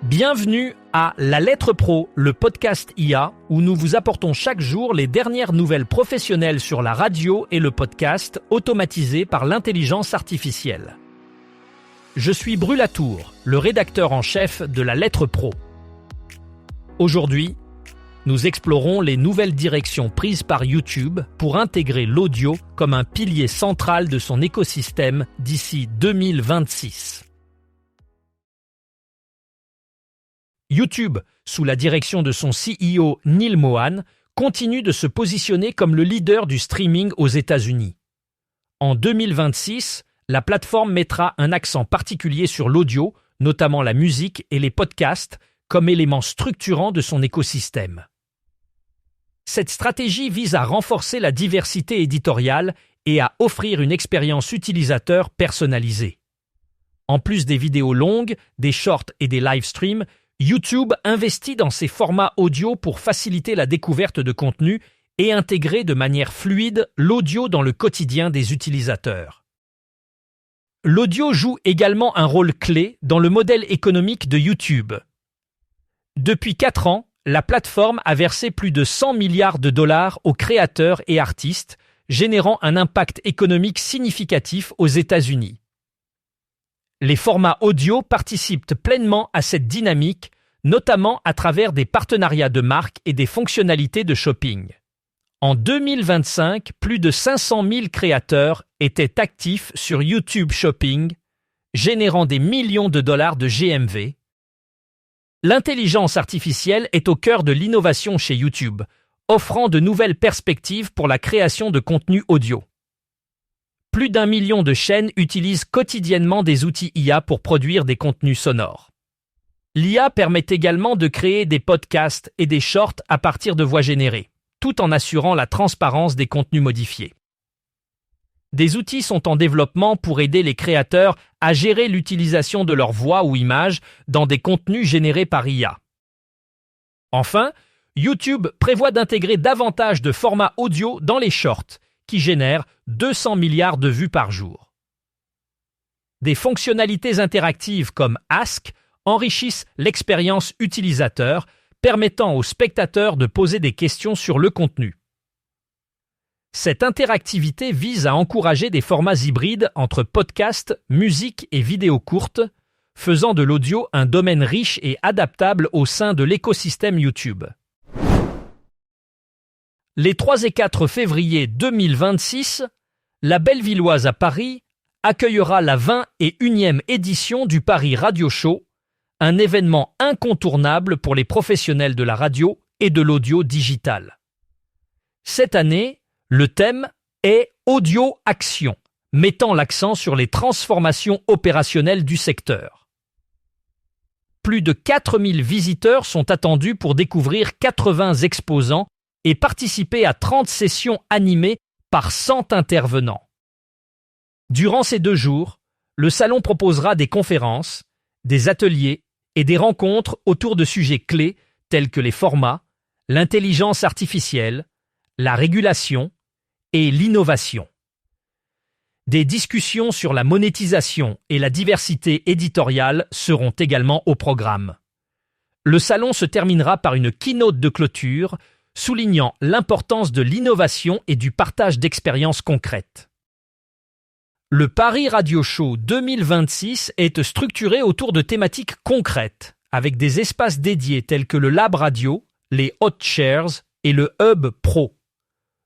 Bienvenue à La Lettre Pro, le podcast IA, où nous vous apportons chaque jour les dernières nouvelles professionnelles sur la radio et le podcast automatisés par l'intelligence artificielle. Je suis Brulatour, le rédacteur en chef de La Lettre Pro. Aujourd'hui, nous explorons les nouvelles directions prises par YouTube pour intégrer l'audio comme un pilier central de son écosystème d'ici 2026. YouTube, sous la direction de son CEO Neil Mohan, continue de se positionner comme le leader du streaming aux États-Unis. En 2026, la plateforme mettra un accent particulier sur l'audio, notamment la musique et les podcasts, comme éléments structurants de son écosystème. Cette stratégie vise à renforcer la diversité éditoriale et à offrir une expérience utilisateur personnalisée. En plus des vidéos longues, des shorts et des live streams, YouTube investit dans ses formats audio pour faciliter la découverte de contenus et intégrer de manière fluide l'audio dans le quotidien des utilisateurs. L'audio joue également un rôle clé dans le modèle économique de YouTube. Depuis 4 ans, la plateforme a versé plus de 100 milliards de dollars aux créateurs et artistes, générant un impact économique significatif aux États-Unis. Les formats audio participent pleinement à cette dynamique, notamment à travers des partenariats de marques et des fonctionnalités de shopping. En 2025, plus de 500 000 créateurs étaient actifs sur YouTube Shopping, générant des millions de dollars de GMV. L'intelligence artificielle est au cœur de l'innovation chez YouTube, offrant de nouvelles perspectives pour la création de contenu audio. Plus d'1 million de chaînes utilisent quotidiennement des outils IA pour produire des contenus sonores. L'IA permet également de créer des podcasts et des shorts à partir de voix générées, tout en assurant la transparence des contenus modifiés. Des outils sont en développement pour aider les créateurs à gérer l'utilisation de leur voix ou images dans des contenus générés par IA. Enfin, YouTube prévoit d'intégrer davantage de formats audio dans les shorts, qui génèrent 200 milliards de vues par jour. Des fonctionnalités interactives comme Ask enrichissent l'expérience utilisateur, permettant aux spectateurs de poser des questions sur le contenu. Cette interactivité vise à encourager des formats hybrides entre podcast, musique et vidéos courtes, faisant de l'audio un domaine riche et adaptable au sein de l'écosystème YouTube. Les 3 et 4 février 2026, la Bellevilloise à Paris accueillera la 21e édition du Paris Radio Show, un événement incontournable pour les professionnels de la radio et de l'audio digital. Cette année, le thème est Audio Action, mettant l'accent sur les transformations opérationnelles du secteur. Plus de 4000 visiteurs sont attendus pour découvrir 80 exposants et participer à 30 sessions animées par 100 intervenants. Durant ces 2 jours, le salon proposera des conférences, des ateliers et des rencontres autour de sujets clés tels que les formats, l'intelligence artificielle, la régulation et l'innovation. Des discussions sur la monétisation et la diversité éditoriale seront également au programme. Le salon se terminera par une keynote de clôture soulignant l'importance de l'innovation et du partage d'expériences concrètes. Le Paris Radio Show 2026 est structuré autour de thématiques concrètes, avec des espaces dédiés tels que le Lab Radio, les Hot Chairs et le Hub Pro.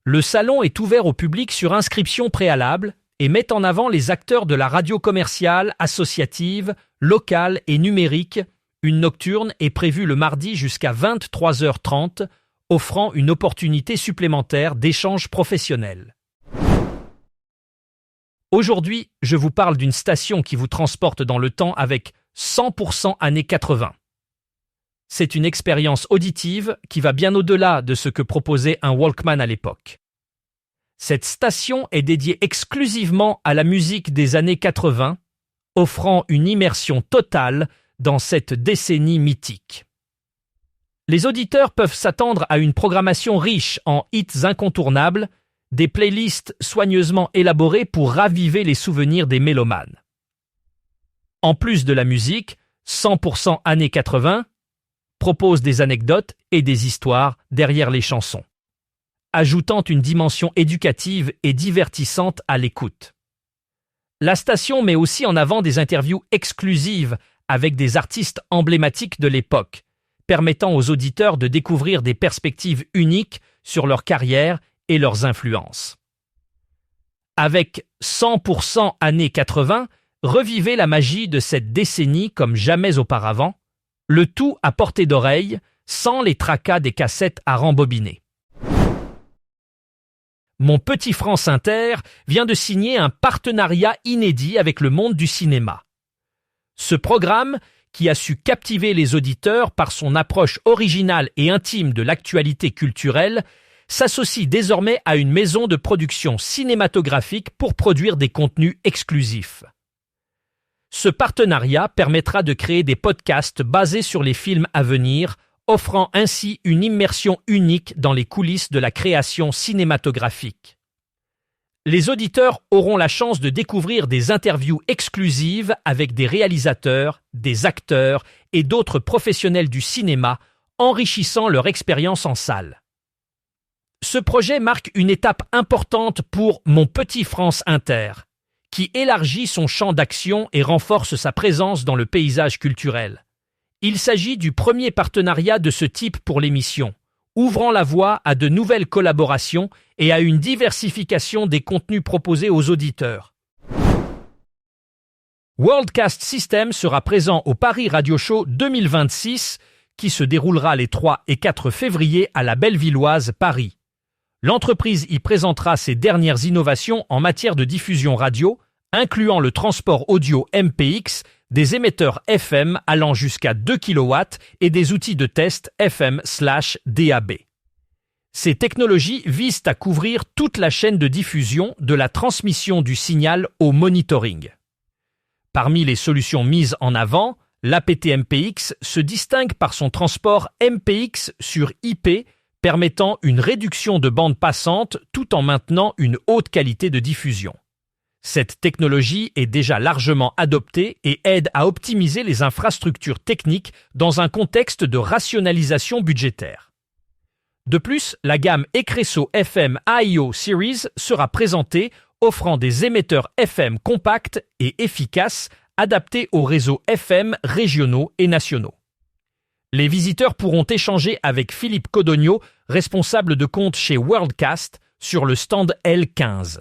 Le salon est ouvert au public sur inscription préalable et met en avant les acteurs de la radio commerciale, associative, locale et numérique. Une nocturne est prévue le mardi jusqu'à 23h30, offrant une opportunité supplémentaire d'échange professionnel. Aujourd'hui, je vous parle d'une station qui vous transporte dans le temps avec 100% années 80. C'est une expérience auditive qui va bien au-delà de ce que proposait un Walkman à l'époque. Cette station est dédiée exclusivement à la musique des années 80, offrant une immersion totale dans cette décennie mythique. Les auditeurs peuvent s'attendre à une programmation riche en hits incontournables, des playlists soigneusement élaborées pour raviver les souvenirs des mélomanes. En plus de la musique, 100% années 80 propose des anecdotes et des histoires derrière les chansons, ajoutant une dimension éducative et divertissante à l'écoute. La station met aussi en avant des interviews exclusives avec des artistes emblématiques de l'époque, permettant aux auditeurs de découvrir des perspectives uniques sur leur carrière et leurs influences. Avec 100% années 80, revivez la magie de cette décennie comme jamais auparavant, le tout à portée d'oreille, sans les tracas des cassettes à rembobiner. Mon petit France Inter vient de signer un partenariat inédit avec le monde du cinéma. Ce programme, qui a su captiver les auditeurs par son approche originale et intime de l'actualité culturelle, s'associe désormais à une maison de production cinématographique pour produire des contenus exclusifs. Ce partenariat permettra de créer des podcasts basés sur les films à venir, offrant ainsi une immersion unique dans les coulisses de la création cinématographique. Les auditeurs auront la chance de découvrir des interviews exclusives avec des réalisateurs, des acteurs et d'autres professionnels du cinéma, enrichissant leur expérience en salle. Ce projet marque une étape importante pour Mon Petit France Inter, qui élargit son champ d'action et renforce sa présence dans le paysage culturel. Il s'agit du premier partenariat de ce type pour l'émission, ouvrant la voie à de nouvelles collaborations et à une diversification des contenus proposés aux auditeurs. Worldcast System sera présent au Paris Radio Show 2026, qui se déroulera les 3 et 4 février à la Bellevilloise, Paris. L'entreprise y présentera ses dernières innovations en matière de diffusion radio, incluant le transport audio MPX, des émetteurs FM allant jusqu'à 2 kW et des outils de test FM/DAB. Ces technologies visent à couvrir toute la chaîne de diffusion de la transmission du signal au monitoring. Parmi les solutions mises en avant, l'APT-MPX se distingue par son transport MPX sur IP, permettant une réduction de bande passante tout en maintenant une haute qualité de diffusion. Cette technologie est déjà largement adoptée et aide à optimiser les infrastructures techniques dans un contexte de rationalisation budgétaire. De plus, la gamme Ecresso FM AIO Series sera présentée, offrant des émetteurs FM compacts et efficaces adaptés aux réseaux FM régionaux et nationaux. Les visiteurs pourront échanger avec Philippe Codogno, responsable de compte chez Worldcast, sur le stand L15.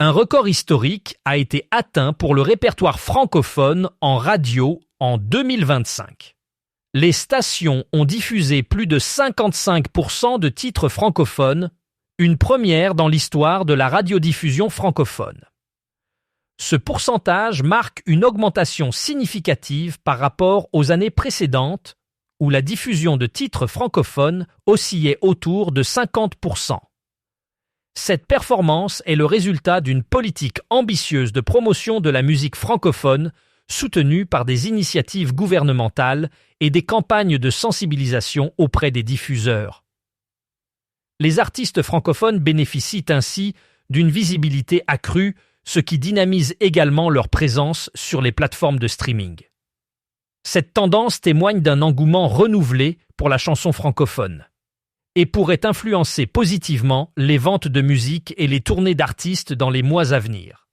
Un record historique a été atteint pour le répertoire francophone en radio en 2025. Les stations ont diffusé plus de 55% de titres francophones, une première dans l'histoire de la radiodiffusion francophone. Ce pourcentage marque une augmentation significative par rapport aux années précédentes, où la diffusion de titres francophones oscillait autour de 50%. Cette performance est le résultat d'une politique ambitieuse de promotion de la musique francophone, soutenue par des initiatives gouvernementales et des campagnes de sensibilisation auprès des diffuseurs. Les artistes francophones bénéficient ainsi d'une visibilité accrue, ce qui dynamise également leur présence sur les plateformes de streaming. Cette tendance témoigne d'un engouement renouvelé pour la chanson francophone et pourrait influencer positivement les ventes de musique et les tournées d'artistes dans les mois à venir.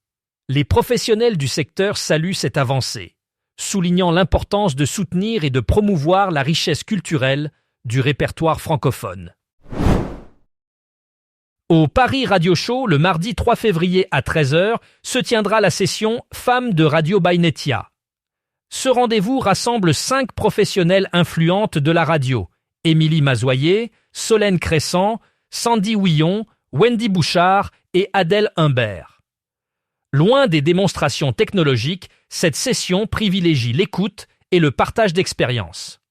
Les professionnels du secteur saluent cette avancée, soulignant l'importance de soutenir et de promouvoir la richesse culturelle du répertoire francophone. Au Paris Radio Show, le mardi 3 février à 13h, se tiendra la session Femmes de Radio by Netia. Ce rendez-vous rassemble 5 professionnelles influentes de la radio: Émilie Mazoyer, Solène Crescent, Sandy Ouillon, Wendy Bouchard et Adèle Humbert. Loin des démonstrations technologiques, cette session privilégie l'écoute et le partage d'expériences.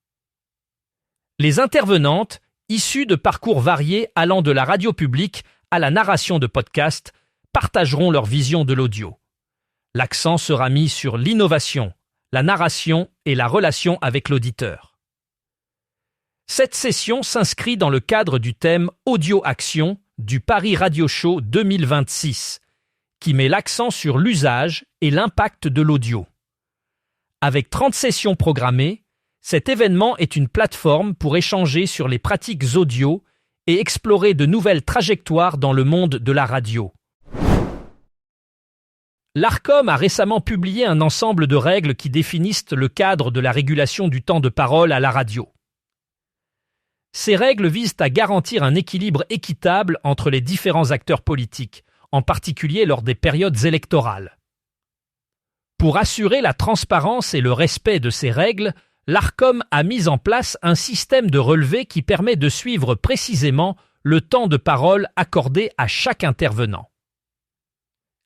Les intervenantes, issues de parcours variés allant de la radio publique à la narration de podcasts, partageront leur vision de l'audio. L'accent sera mis sur l'innovation, la narration et la relation avec l'auditeur. Cette session s'inscrit dans le cadre du thème Audio Action du Paris Radio Show 2026, qui met l'accent sur l'usage et l'impact de l'audio. Avec 30 sessions programmées, cet événement est une plateforme pour échanger sur les pratiques audio et explorer de nouvelles trajectoires dans le monde de la radio. L'Arcom a récemment publié un ensemble de règles qui définissent le cadre de la régulation du temps de parole à la radio. Ces règles visent à garantir un équilibre équitable entre les différents acteurs politiques, en particulier lors des périodes électorales. Pour assurer la transparence et le respect de ces règles, l'Arcom a mis en place un système de relevé qui permet de suivre précisément le temps de parole accordé à chaque intervenant.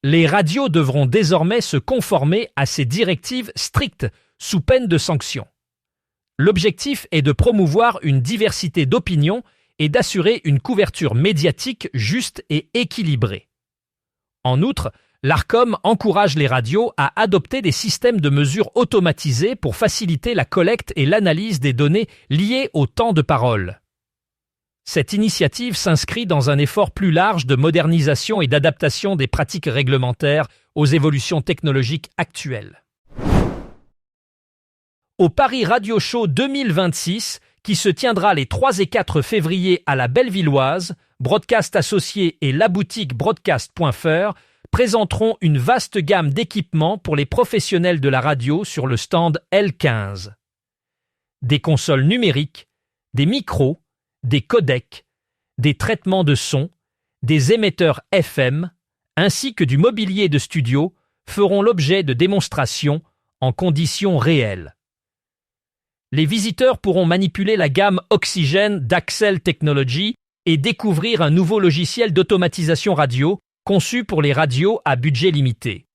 Les radios devront désormais se conformer à ces directives strictes sous peine de sanctions. L'objectif est de promouvoir une diversité d'opinions et d'assurer une couverture médiatique juste et équilibrée. En outre, l'Arcom encourage les radios à adopter des systèmes de mesure automatisés pour faciliter la collecte et l'analyse des données liées au temps de parole. Cette initiative s'inscrit dans un effort plus large de modernisation et d'adaptation des pratiques réglementaires aux évolutions technologiques actuelles. Au Paris Radio Show 2026, qui se tiendra les 3 et 4 février à la Bellevilloise, Broadcast Associés et la boutique broadcast.fr présenteront une vaste gamme d'équipements pour les professionnels de la radio sur le stand L15. Des consoles numériques, des micros, des codecs, des traitements de son, des émetteurs FM, ainsi que du mobilier de studio feront l'objet de démonstrations en conditions réelles. Les visiteurs pourront manipuler la gamme Oxygène d'Axel Technology et découvrir un nouveau logiciel d'automatisation radio conçu pour les radios à budget limité.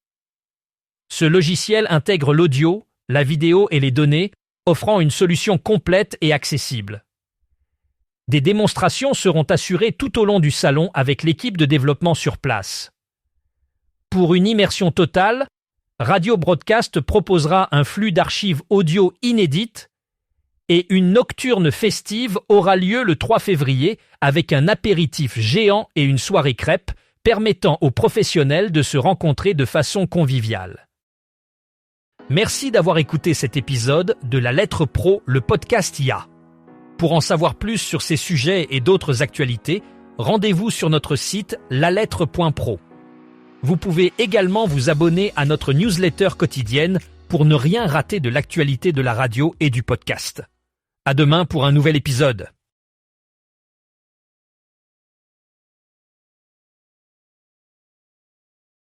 Ce logiciel intègre l'audio, la vidéo et les données, offrant une solution complète et accessible. Des démonstrations seront assurées tout au long du salon avec l'équipe de développement sur place. Pour une immersion totale, Radio Broadcast proposera un flux d'archives audio inédites et une nocturne festive aura lieu le 3 février avec un apéritif géant et une soirée crêpes permettant aux professionnels de se rencontrer de façon conviviale. Merci d'avoir écouté cet épisode de La Lettre Pro, le podcast IA. Pour en savoir plus sur ces sujets et d'autres actualités, rendez-vous sur notre site lalettre.pro. Vous pouvez également vous abonner à notre newsletter quotidienne pour ne rien rater de l'actualité de la radio et du podcast. À demain pour un nouvel épisode.